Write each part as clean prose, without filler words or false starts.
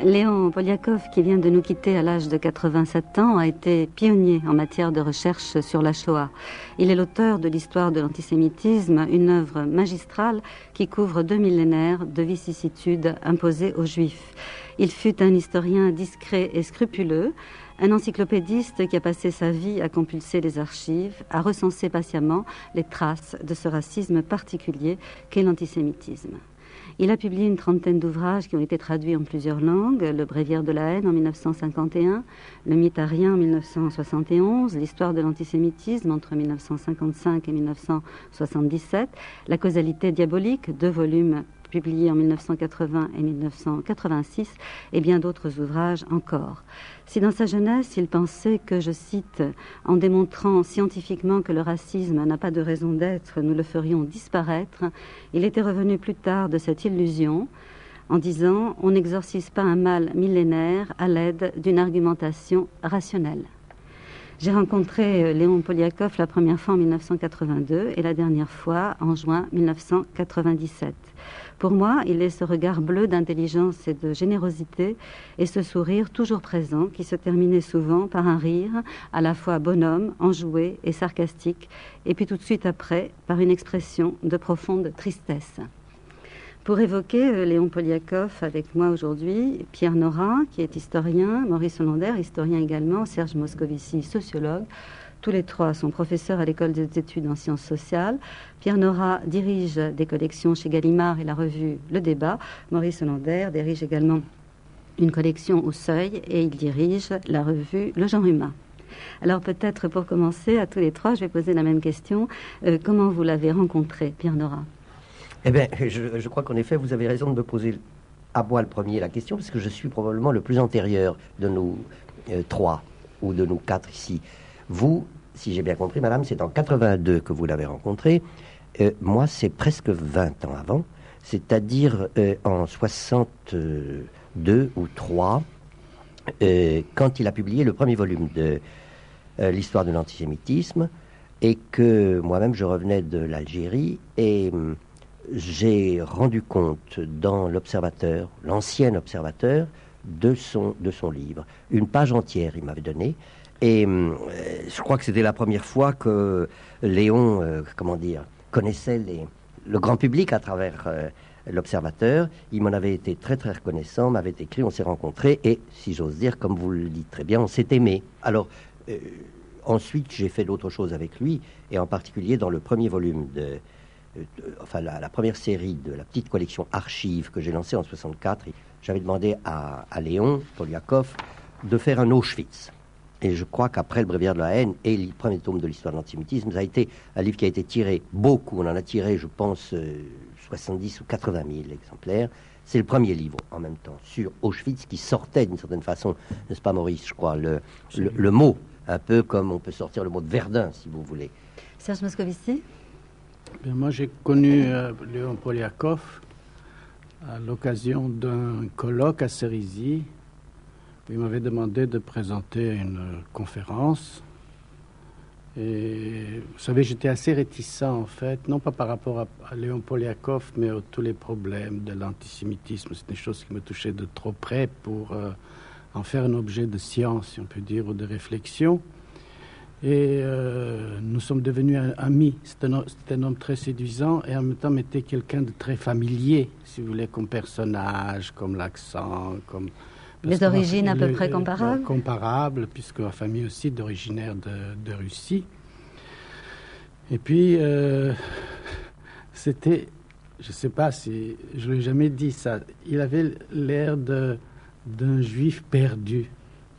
Léon Poliakov, qui vient de nous quitter à l'âge de 87 ans, a été pionnier en matière de recherche sur la Shoah. Il est l'auteur de l'histoire de l'antisémitisme, une œuvre magistrale qui couvre 2 millénaires de vicissitudes imposées aux Juifs. Il fut un historien discret et scrupuleux, un encyclopédiste qui a passé sa vie à compulser les archives, à recenser patiemment les traces de ce racisme particulier qu'est l'antisémitisme. Il a publié une trentaine d'ouvrages qui ont été traduits en plusieurs langues, Le Bréviaire de la haine en 1951, Le Mythe arien en 1971, L'histoire de l'antisémitisme entre 1955 et 1977, La causalité diabolique, 2 volumes publiés en 1980 et 1986, et bien d'autres ouvrages encore. Si dans sa jeunesse, il pensait que, je cite, « en démontrant scientifiquement que le racisme n'a pas de raison d'être, nous le ferions disparaître », il était revenu plus tard de cette illusion en disant « on n'exorcise pas un mal millénaire à l'aide d'une argumentation rationnelle ». J'ai rencontré Léon Poliakov la première fois en 1982 et la dernière fois en juin 1997. Pour moi, il est ce regard bleu d'intelligence et de générosité et ce sourire toujours présent qui se terminait souvent par un rire à la fois bonhomme, enjoué et sarcastique, et puis tout de suite après par une expression de profonde tristesse. Pour évoquer Léon Poliakov avec moi aujourd'hui, Pierre Nora, qui est historien, Maurice Hollander, historien également, Serge Moscovici, sociologue. Tous les trois sont professeurs à l'École des études en sciences sociales. Pierre Nora dirige des collections chez Gallimard et la revue Le Débat. Maurice Hollander dirige également une collection au Seuil et il dirige la revue Le Genre Humain. Alors peut-être pour commencer, à tous les trois, je vais poser la même question. Comment vous l'avez rencontré, Pierre Nora ? Eh bien, je crois qu'en effet, vous avez raison de me poser à moi le premier la question, parce que je suis probablement le plus antérieur de nous trois, ou de nous quatre ici. Vous, si j'ai bien compris, madame, c'est en 82 que vous l'avez rencontré. Moi, c'est presque 20 ans avant, c'est-à-dire en 62 ou 3, quand il a publié le premier volume de l'histoire de l'antisémitisme, et que moi-même, je revenais de l'Algérie, et j'ai rendu compte dans l'Observateur, l'ancien Observateur, de son livre. Une page entière, il m'avait donné. Et je crois que c'était la première fois que Léon, connaissait le grand public à travers l'Observateur. Il m'en avait été très très reconnaissant, m'avait écrit, on s'est rencontrés et, si j'ose dire, comme vous le dites très bien, on s'est aimés. Alors, ensuite, j'ai fait d'autres choses avec lui, et en particulier dans le premier volume la première série de la petite collection Archives que j'ai lancée en 64, j'avais demandé à Léon Poliakov de faire un Auschwitz. Et je crois qu'après Le Bréviaire de la haine et le premier tome de l'histoire de l'antisémitisme, ça a été un livre qui a été tiré beaucoup. On en a tiré, je pense, 70 ou 80 000 exemplaires. C'est le premier livre, en même temps, sur Auschwitz, qui sortait d'une certaine façon, n'est-ce pas, Maurice, je crois, le mot, un peu comme on peut sortir le mot de Verdun, si vous voulez. Serge Moscovici ? Bien, moi, j'ai connu Léon Poliakov à l'occasion d'un colloque à Cerisy. Il m'avait demandé de présenter une conférence. Et vous savez, j'étais assez réticent, en fait, non pas par rapport à Léon Poliakov, mais à tous les problèmes de l'antisémitisme. C'est des choses qui me touchaient de trop près pour en faire un objet de science, si on peut dire, ou de réflexion. Et nous sommes devenus amis. C'était un homme très séduisant et en même temps était quelqu'un de très familier, si vous voulez, comme personnage, comme l'accent, comme... Les origines à peu près comparables ? Comparables, puisque ma famille aussi est originaire de Russie. Et puis, c'était... Je ne sais pas si... Je ne l'ai jamais dit ça. Il avait l'air d'un juif perdu.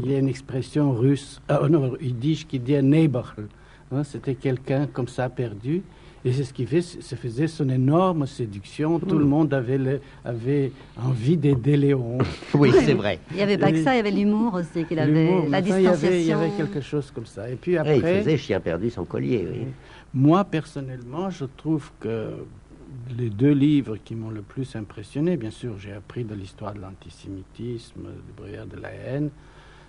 Il y a une expression russe, yiddish, qui dit un neighbor. C'était quelqu'un comme ça perdu. Et c'est ce qui faisait son énorme séduction. Tout le monde avait envie d'aider Léon. Oui, c'est vrai. Il n'y avait pas que ça, il y avait l'humour aussi, qu'il avait, la distanciation. Il y avait quelque chose comme ça. Et puis après... il faisait chien perdu sans collier, oui. Moi, personnellement, je trouve que les 2 livres qui m'ont le plus impressionné, bien sûr, j'ai appris de l'histoire de l'antisémitisme, Le Bréviaire de la haine,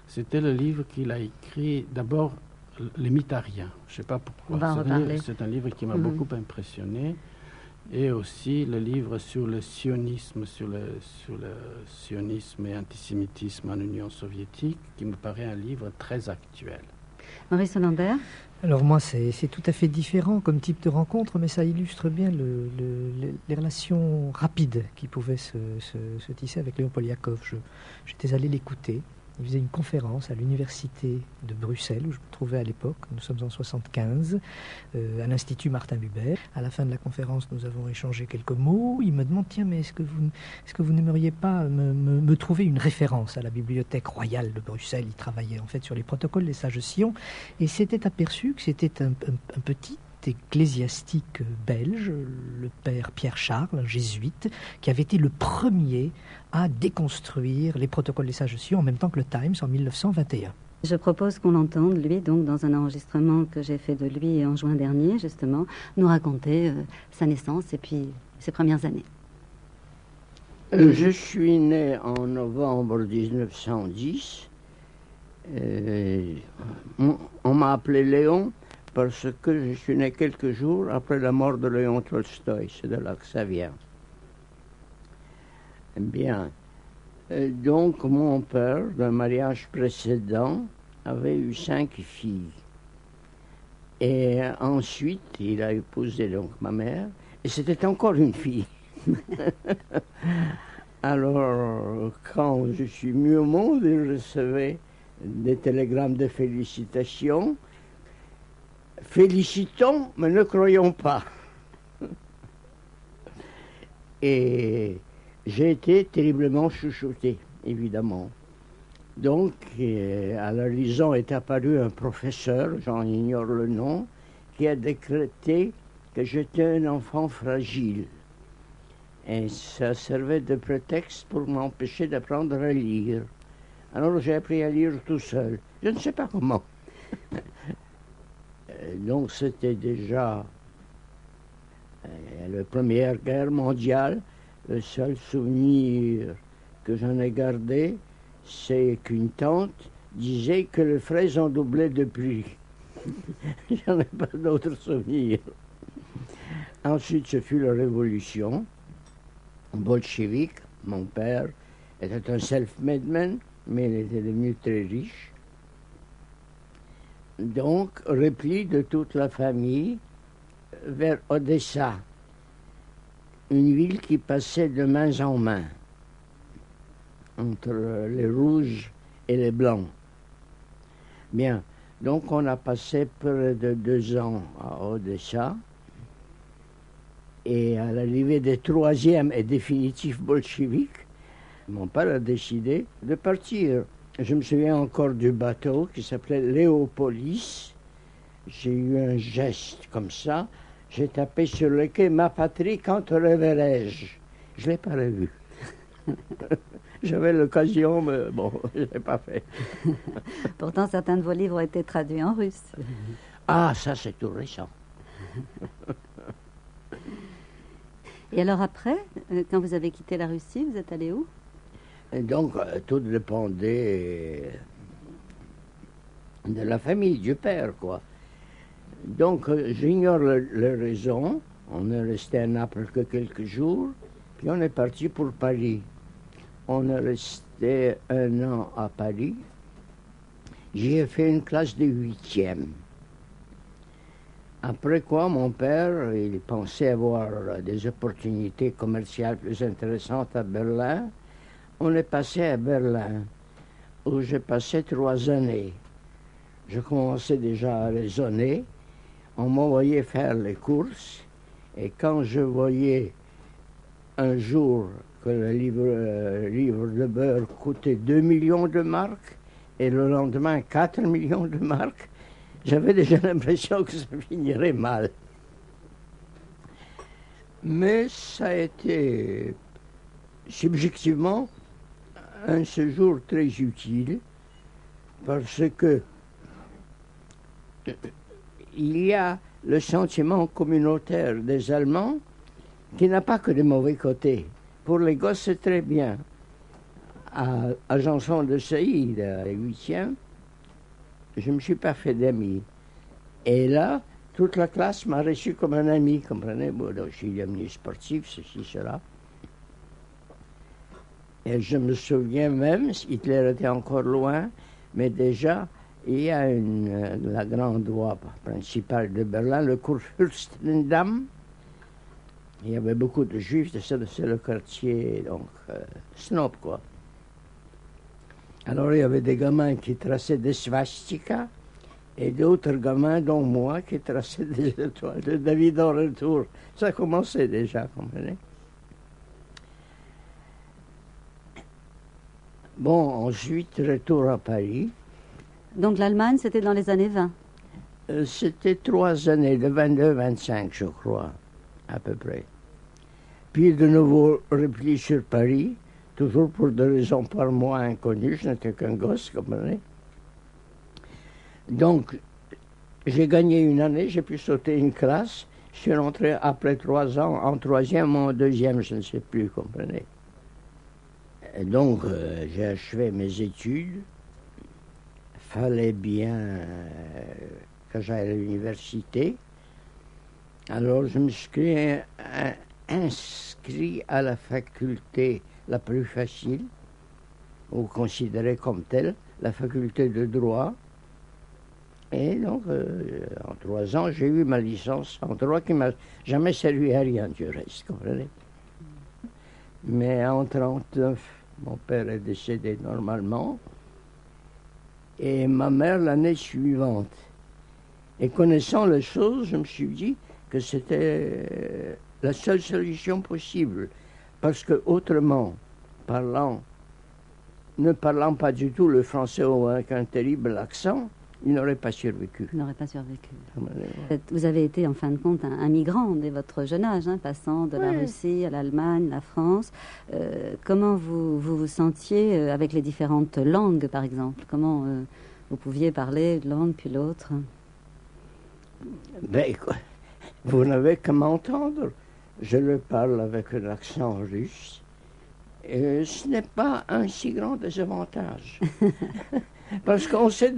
c'était le livre qu'il a écrit, d'abord, Les Mythes ariens. Je ne sais pas pourquoi. On va en reparler. C'est un livre qui m'a beaucoup impressionné. et aussi le livre sur le sionisme, sur le sionisme et antisémitisme en Union soviétique, qui me paraît un livre très actuel. Maurice Holambert. Alors moi, c'est tout à fait différent comme type de rencontre, mais ça illustre bien les relations rapides qui pouvaient se tisser avec Léon Poliakov. J'étais allé l'écouter. Il faisait une conférence à l'université de Bruxelles, où je me trouvais à l'époque, nous sommes en 1975, à l'Institut Martin Buber. À la fin de la conférence, nous avons échangé quelques mots. Il me demande, tiens, mais est-ce que vous n'aimeriez pas me trouver une référence à la Bibliothèque royale de Bruxelles? Il travaillait en fait sur les protocoles des sages Sion, et s'était aperçu que c'était un petit ecclésiastique belge, le père Pierre Charles, un jésuite, qui avait été le premier à déconstruire les protocoles des sages Sion en même temps que le Times en 1921. Je propose qu'on l'entende, lui, donc dans un enregistrement que j'ai fait de lui en juin dernier, justement, nous raconter sa naissance et puis ses premières années. Je suis né en novembre 1910. On m'a appelé Léon parce que je suis né quelques jours après la mort de Léon Tolstoï. C'est de là que ça vient. Bien. Donc, mon père, d'un mariage précédent, avait eu 5 filles. Et ensuite, il a épousé donc ma mère, et c'était encore une fille. Alors, quand je suis mis au monde, il recevait des télégrammes de félicitations. Félicitons, mais ne croyons pas. Et j'ai été terriblement chouchouté, évidemment. Donc, à l'horizon est apparu un professeur, j'en ignore le nom, qui a décrété que j'étais un enfant fragile. Et ça servait de prétexte pour m'empêcher d'apprendre à lire. Alors j'ai appris à lire tout seul. Je ne sais pas comment. Donc c'était déjà la Première Guerre mondiale. Le seul souvenir que j'en ai gardé, c'est qu'une tante disait que les fraises ont doublé de prix. J'en ai pas d'autres souvenirs. Ensuite, ce fut la Révolution bolchevique. Mon père était un self-made man, mais il était devenu très riche. Donc, repli de toute la famille vers Odessa, une ville qui passait de main en main entre les rouges et les blancs. Bien, donc on a passé près de 2 ans à Odessa, et à l'arrivée des 3e et définitifs bolcheviques, mon père a décidé de partir. Je me souviens encore du bateau qui s'appelait Léopolis. J'ai eu un geste comme ça. J'ai tapé sur le quai « Ma patrie, quand te reverrai-je » Je ne l'ai pas revu. J'avais l'occasion, mais bon, je ne l'ai pas fait. Pourtant, certains de vos livres ont été traduits en russe. Ah, ça c'est tout récent. Et alors après, quand vous avez quitté la Russie, vous êtes allé où? Et donc, tout dépendait de la famille, du père, quoi. Donc, j'ignore les raisons. On est resté à Naples que quelques jours, puis on est parti pour Paris. On est resté 1 an à Paris. J'y ai fait une classe de 8e. Après quoi, mon père, il pensait avoir des opportunités commerciales plus intéressantes à Berlin. On est passé à Berlin, où j'ai passé 3 années. Je commençais déjà à raisonner. On m'envoyait faire les courses. Et quand je voyais un jour que le livre de beurre coûtait 2 millions de marques, et le lendemain 4 millions de marques, j'avais déjà l'impression que ça finirait mal. Mais ça a été subjectivement un séjour très utile, parce que il y a le sentiment communautaire des Allemands qui n'a pas que de mauvais côtés. Pour les gosses, c'est très bien. À Janson de Sailly, à 8e, je ne me suis pas fait d'amis. Et là, toute la classe m'a reçu comme un ami, comprenez? Bon, donc, je suis devenu sportif, ceci, cela. Et je me souviens même, Hitler était encore loin, mais déjà, il y a la grande voie principale de Berlin, le Kurfürstendamm. Il y avait beaucoup de juifs, c'est le quartier, donc, snob, quoi. Alors, il y avait des gamins qui traçaient des swastikas et d'autres gamins, dont moi, qui traçaient des étoiles de David en retour. Ça commençait déjà, comprenez? Bon, ensuite, retour à Paris. Donc l'Allemagne, c'était dans les années 20. C'était 3 années, de 22-25, je crois, à peu près. Puis de nouveau repli sur Paris, toujours pour des raisons par moi inconnues, je n'étais qu'un gosse, comprenez. Donc, j'ai gagné une année, j'ai pu sauter une classe, je suis rentré après 3 ans, en troisième ou en deuxième, je ne sais plus, comprenez. Et donc, j'ai achevé mes études. Fallait bien que j'aille à l'université. Alors, je me suis inscrit à la faculté la plus facile, ou considérée comme telle, la faculté de droit. Et donc, en 3 ans, j'ai eu ma licence en droit qui m'a jamais servi à rien, du reste, comprenez. Mais en 1939, mon père est décédé normalement, et ma mère l'année suivante. Et connaissant les choses, je me suis dit que c'était la seule solution possible. Parce que autrement, ne parlant pas du tout le français ou avec un terrible accent, il n'aurait pas survécu. Il n'aurait pas survécu. Vous avez été en fin de compte un migrant dès votre jeune âge, hein, passant de la Russie à l'Allemagne, la France. Comment vous sentiez avec les différentes langues, par exemple? Comment vous pouviez parler une langue puis l'autre? Ben, vous n'avez qu'à m'entendre. Je le parle avec un accent russe. Et ce n'est pas un si grand désavantage. Parce qu'on sait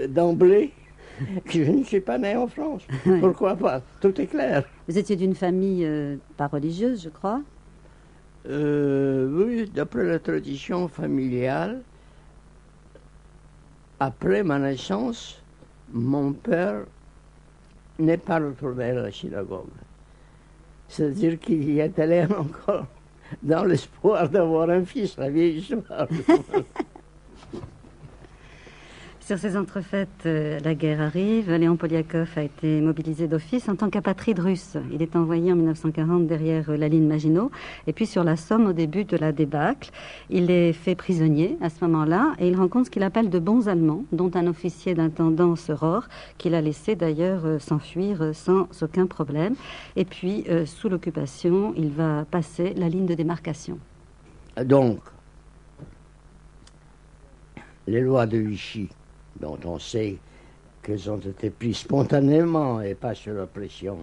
d'emblée que je ne suis pas né en France. Oui. Pourquoi pas? Tout est clair. Vous étiez d'une famille pas religieuse, je crois? Oui, d'après la tradition familiale, après ma naissance, mon père n'est pas retourné à la synagogue. C'est-à-dire qu'il y est allé encore dans l'espoir d'avoir un fils, la vieille histoire. Sur ces entrefaites, la guerre arrive. Léon Poliakov a été mobilisé d'office en tant qu'apatride russe. Il est envoyé en 1940 derrière la ligne Maginot. Et puis sur la Somme, au début de la débâcle, il est fait prisonnier à ce moment-là. Et il rencontre ce qu'il appelle de bons Allemands, dont un officier d'intendance Rohr, qu'il a laissé d'ailleurs s'enfuir sans aucun problème. Et puis, sous l'occupation, il va passer la ligne de démarcation. Donc, les lois de Vichy, dont on sait qu'elles ont été prises spontanément et pas sur la pression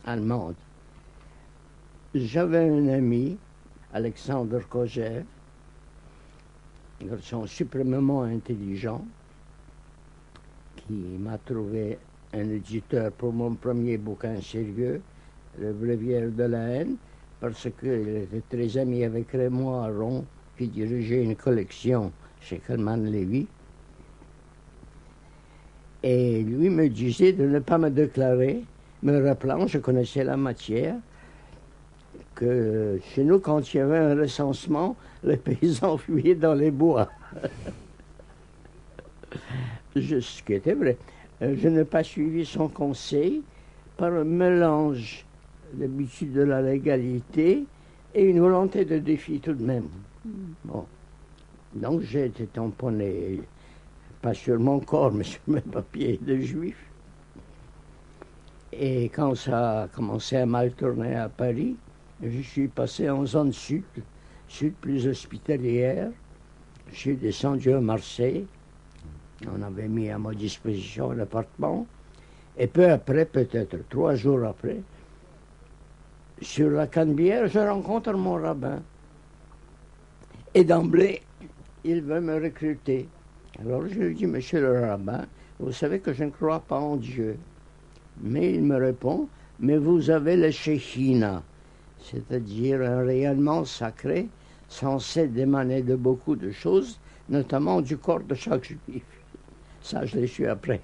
allemande. J'avais un ami, Alexandre Kojev, un garçon suprêmement intelligent, qui m'a trouvé un éditeur pour mon premier bouquin sérieux, Le Bréviaire de la haine, parce qu'il était très ami avec Raymond Aron, qui dirigeait une collection chez Kalman Levy. Et lui me disait de ne pas me déclarer, me rappelant, je connaissais la matière, que chez nous, quand il y avait un recensement, les paysans fuyaient dans les bois. Ce qui était vrai. Je n'ai pas suivi son conseil par un mélange d'habitude de la légalité et une volonté de défi tout de même. Bon. Donc j'ai été tamponné, pas sur mon corps, mais sur mes papiers de juif. Et quand ça a commencé à mal tourner à Paris, je suis passé en zone sud plus hospitalière. Je suis descendu à Marseille. On avait mis à ma disposition un appartement. Et peu après, peut-être 3 jours après, sur la Canebière, je rencontre mon rabbin. Et d'emblée, il veut me recruter. Alors je lui dis, monsieur le rabbin, vous savez que je ne crois pas en Dieu. Mais il me répond, mais vous avez le Shekhinah, c'est-à-dire un rayonnement sacré censé démaner de beaucoup de choses, notamment du corps de chaque juif. Ça, je l'ai su après.